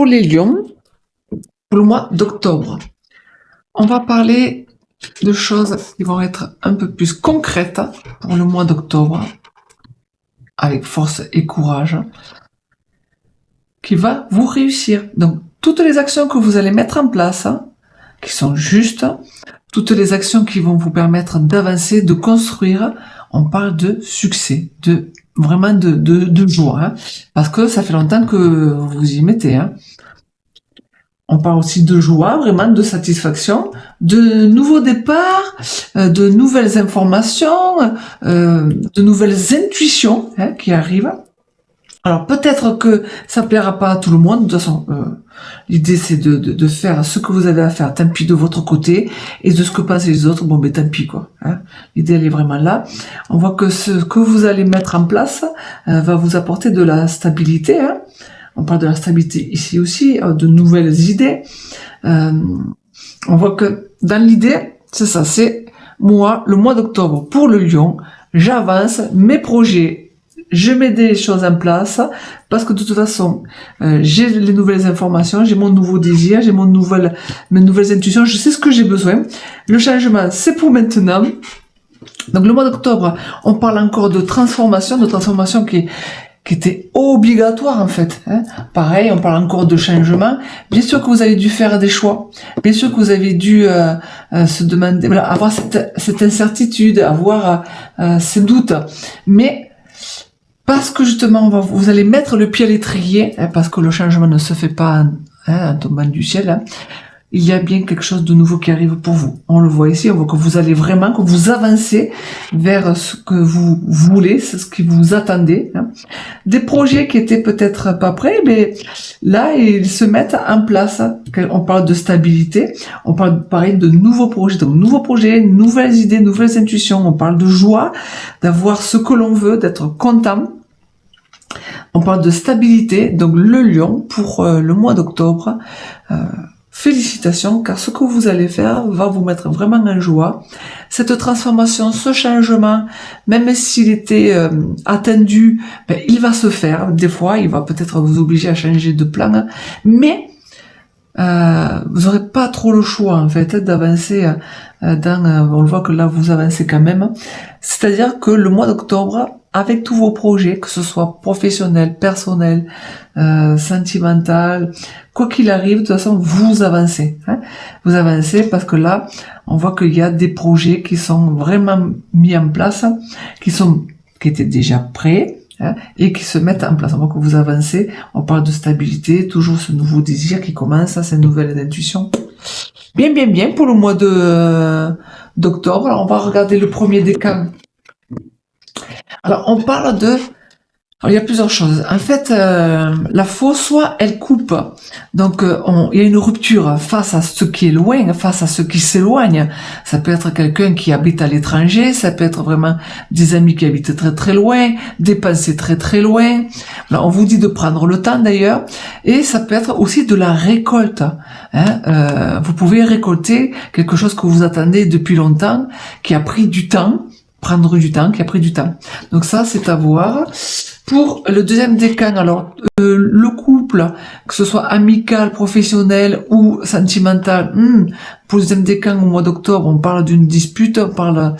les lions, pour le mois d'octobre, on va parler de choses qui vont être un peu plus concrètes pour le mois d'octobre, avec force et courage, qui va vous réussir. Donc, toutes les actions que vous allez mettre en place, qui sont justes, toutes les actions qui vont vous permettre d'avancer, de construire, on parle de succès, vraiment de joie, parce que ça fait longtemps que vous y mettez. On parle aussi de joie, vraiment de satisfaction, de nouveaux départs, de nouvelles informations, de nouvelles intuitions qui arrivent. Alors peut-être que ça plaira pas à tout le monde, de toute façon l'idée c'est de faire ce que vous avez à faire, tant pis de votre côté, et de ce que pensent les autres, bon ben tant pis quoi. L'idée elle est vraiment là. On voit que ce que vous allez mettre en place va vous apporter de la stabilité. On parle de la stabilité ici aussi, de nouvelles idées. On voit que dans l'idée, c'est ça, c'est moi, le mois d'octobre pour le lion, j'avance, mes projets, je mets des choses en place, parce que de toute façon, j'ai les nouvelles informations, j'ai mon nouveau désir, j'ai mes nouvelles intuitions, je sais ce que j'ai besoin. Le changement, c'est pour maintenant. Donc le mois d'octobre, on parle encore de transformation qui était obligatoire en fait. Pareil, on parle encore de changement. Bien sûr que vous avez dû faire des choix. Bien sûr que vous avez dû se demander, voilà, avoir cette incertitude, avoir ces doutes. Mais parce que justement, vous allez mettre le pied à l'étrier, parce que le changement ne se fait pas en tombant du ciel. Il y a bien quelque chose de nouveau qui arrive pour vous. On le voit ici, on voit que vous allez vraiment, que vous avancez vers ce que vous voulez, c'est ce que vous attendez. Des projets qui étaient peut-être pas prêts, mais là, ils se mettent en place. On parle de stabilité, on parle pareil de nouveaux projets. Donc, nouveaux projets, nouvelles idées, nouvelles intuitions. On parle de joie, d'avoir ce que l'on veut, d'être content. On parle de stabilité. Donc, le lion, pour le mois d'octobre, félicitations, car ce que vous allez faire va vous mettre vraiment en joie. Cette transformation, ce changement, même s'il était attendu, il va se faire. Des fois, il va peut-être vous obliger à changer de plan, mais vous n'aurez pas trop le choix en fait d'avancer on le voit que là vous avancez quand même. C'est-à-dire que le mois d'octobre, avec tous vos projets, que ce soit professionnel, personnel, sentimental, quoi qu'il arrive, de toute façon, vous avancez. Vous avancez parce que là, on voit qu'il y a des projets qui sont vraiment mis en place, qui étaient déjà prêts, et qui se mettent en place. On voit que vous avancez, on parle de stabilité, toujours ce nouveau désir qui commence, ces nouvelles intuitions. Bien pour le mois d'octobre. Alors, on va regarder le premier décan. Alors, on parle alors, il y a plusieurs choses. En fait, la faux, soit elle coupe. Donc, il y a une rupture face à ce qui est loin, face à ce qui s'éloigne. Ça peut être quelqu'un qui habite à l'étranger, ça peut être vraiment des amis qui habitent très très loin, des pensées très très loin. Alors, on vous dit de prendre le temps d'ailleurs. Et ça peut être aussi de la récolte. Vous pouvez récolter quelque chose que vous attendez depuis longtemps, qui a pris du temps. Prendre du temps, qui a pris du temps. Donc ça, c'est à voir. Pour le deuxième décan, alors le couple, que ce soit amical, professionnel ou sentimental, pour le deuxième décan au mois d'octobre, on parle d'une dispute, on parle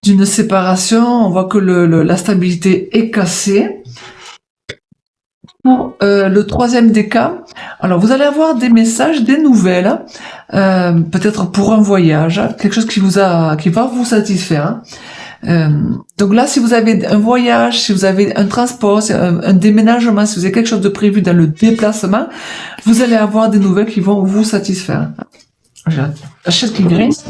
d'une séparation, on voit que la stabilité est cassée. Pour le troisième décan, alors vous allez avoir des messages, des nouvelles, peut-être pour un voyage, quelque chose qui va vous satisfaire. Donc là, si vous avez un voyage, si vous avez un transport, un déménagement, si vous avez quelque chose de prévu dans le déplacement, vous allez avoir des nouvelles qui vont vous satisfaire. J'achète qui grince.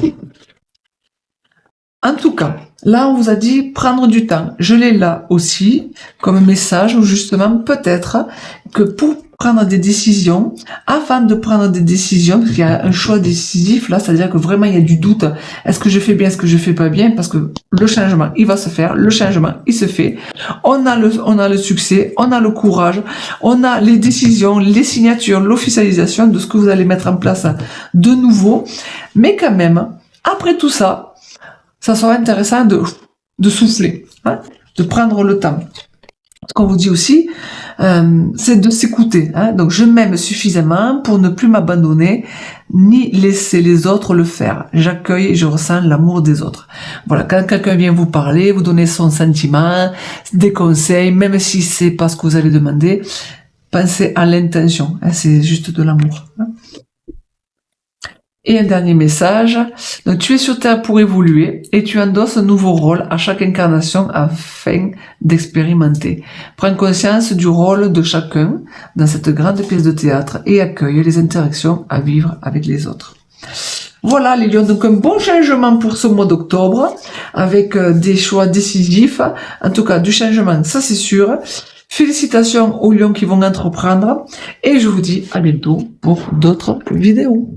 En tout cas, là, on vous a dit prendre du temps. Je l'ai là aussi comme message, ou justement peut-être que pour prendre des décisions, avant de prendre des décisions, parce qu'il y a un choix décisif là, c'est-à-dire que vraiment il y a du doute. Est-ce que je fais bien, est-ce que je fais pas bien? Parce que le changement, il va se faire, le changement, il se fait. On a le succès, on a le courage, on a les décisions, les signatures, l'officialisation de ce que vous allez mettre en place de nouveau. Mais quand même, après tout ça, ça sera intéressant de souffler, de prendre le temps. Ce qu'on vous dit aussi, c'est de s'écouter. Hein. Donc, je m'aime suffisamment pour ne plus m'abandonner, ni laisser les autres le faire. J'accueille et je ressens l'amour des autres. Voilà, quand quelqu'un vient vous parler, vous donner son sentiment, des conseils, même si c'est pas ce que vous allez demander, pensez à l'intention. Hein, c'est juste de l'amour. Hein. Et un dernier message, donc tu es sur Terre pour évoluer et tu endosses un nouveau rôle à chaque incarnation afin d'expérimenter. Prends conscience du rôle de chacun dans cette grande pièce de théâtre et accueille les interactions à vivre avec les autres. Voilà les lions, donc un bon changement pour ce mois d'octobre avec des choix décisifs, en tout cas du changement, ça c'est sûr. Félicitations aux lions qui vont entreprendre et je vous dis à bientôt pour d'autres vidéos.